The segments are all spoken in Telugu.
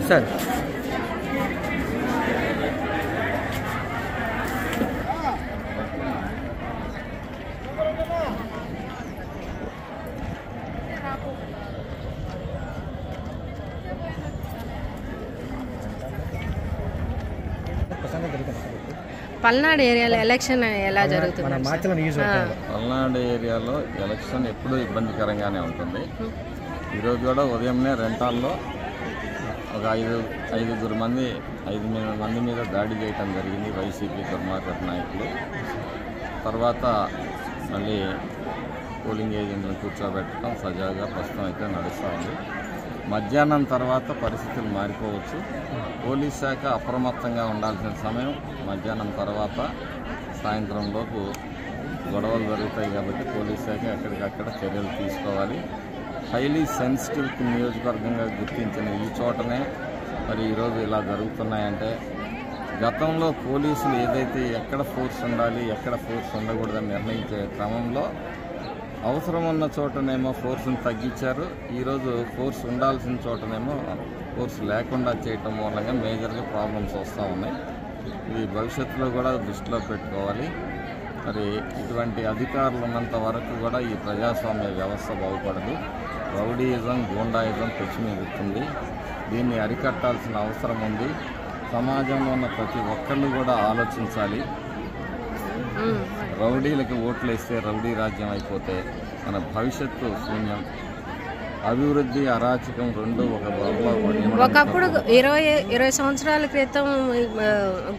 సార్ పల్నాడు ఏరియాలో ఎలక్షన్ ఎలా జరుగుతుంది? పల్నాడు ఏరియాలో ఎలక్షన్ ఎప్పుడూ ఇబ్బందికరంగానే ఉంటుంది. ఈరోజు కూడా ఉదయంనే రెంటాల్లో ఒక ఐదుగురు మంది మీద దాడి చేయటం జరిగింది వైసీపీ దుర్మార్గపు నాయకులు. తర్వాత మళ్ళీ పోలింగ్ ఏజెంట్లను కూర్చోబెట్టడం సజావుగా ప్రస్తుతం అయితే నడుస్తూ ఉంది. మధ్యాహ్నం తర్వాత పరిస్థితులు మారిపోవచ్చు. పోలీస్ శాఖ అప్రమత్తంగా ఉండాల్సిన సమయం మధ్యాహ్నం తర్వాత సాయంత్రంలోపు గొడవలు జరుగుతాయి కాబట్టి పోలీస్ శాఖ ఎక్కడికక్కడ చర్యలు తీసుకోవాలి. హైలీ సెన్సిటివ్ నియోజకవర్గంగా గుర్తించిన ఈ చోటనే మరి ఈరోజు ఇలా జరుగుతున్నాయంటే గతంలో పోలీసులు ఏదైతే ఎక్కడ ఫోర్స్ ఉండాలి ఎక్కడ ఫోర్స్ ఉండకూడదని నిర్ణయించే క్రమంలో అవసరం ఉన్న చోటనేమో ఫోర్స్ని తగ్గించారు. ఈరోజు ఫోర్స్ ఉండాల్సిన చోటనేమో ఫోర్స్ లేకుండా చేయటం మూలంగా మేజర్గా ప్రాబ్లమ్స్ వస్తూ ఉన్నాయి. ఇది భవిష్యత్తులో కూడా దృష్టిలో పెట్టుకోవాలి. మరి ఇటువంటి అధికారులు ఉన్నంత వరకు కూడా ఈ ప్రజాస్వామ్య వ్యవస్థ బాగుపడదు. రౌడీయిజం గూండాయిజం పెచ్చిమీదుతుంది. దీన్ని అరికట్టాల్సిన అవసరం ఉంది. సమాజంలో ఉన్న ప్రతి ఒక్కళ్ళు కూడా ఆలోచించాలి. రౌడీలకు ఓట్లు వేస్తే రౌడీ రాజ్యం అయిపోతే మన భవిష్యత్తు శూన్యం. అభివృద్ధి అరాచకం రెండు ఒకప్పుడు 20 సంవత్సరాల క్రితం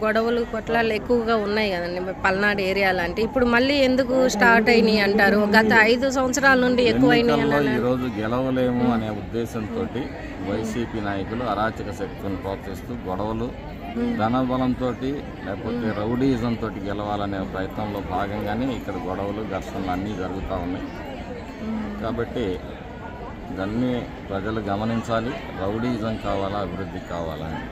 గొడవలు కొట్లాలు ఎక్కువగా ఉన్నాయి కదండి పల్నాడు ఏరియా లాంటి. ఇప్పుడు మళ్ళీ ఎందుకు స్టార్ట్ అయినాయి అంటారు? గత 5 సంవత్సరాల నుండి ఎక్కువైనాయి. ఈరోజు గెలవలేము అనే ఉద్దేశంతో వైసీపీ నాయకులు అరాచక శక్తులను ప్రోత్సహిస్తూ గొడవలు ధనబలంతో లేకపోతే రౌడీజంతో గెలవాలనే ప్రయత్నంలో భాగంగానే ఇక్కడ గొడవలు ఘర్షణలు అన్నీ జరుగుతూ ఉన్నాయి. కాబట్టి దాన్ని ప్రజలు గమనించాలి. రౌడీజం కావాలా అభివృద్ధి కావాలా అని.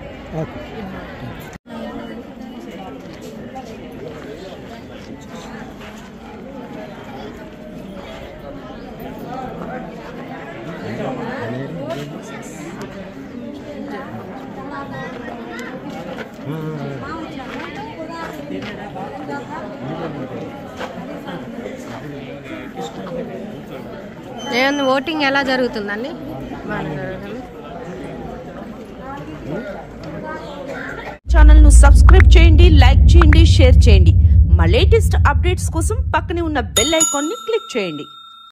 ఓటింగ్ ఎలా జరుగుతుందండి? ఛానల్ ను సబ్స్క్రైబ్ చేయండి, లైక్ చేయండి, షేర్ చేయండి. మా లేటెస్ట్ అప్డేట్స్ కోసం పక్కనే ఉన్న బెల్ ఐకాన్ ని క్లిక్ చేయండి.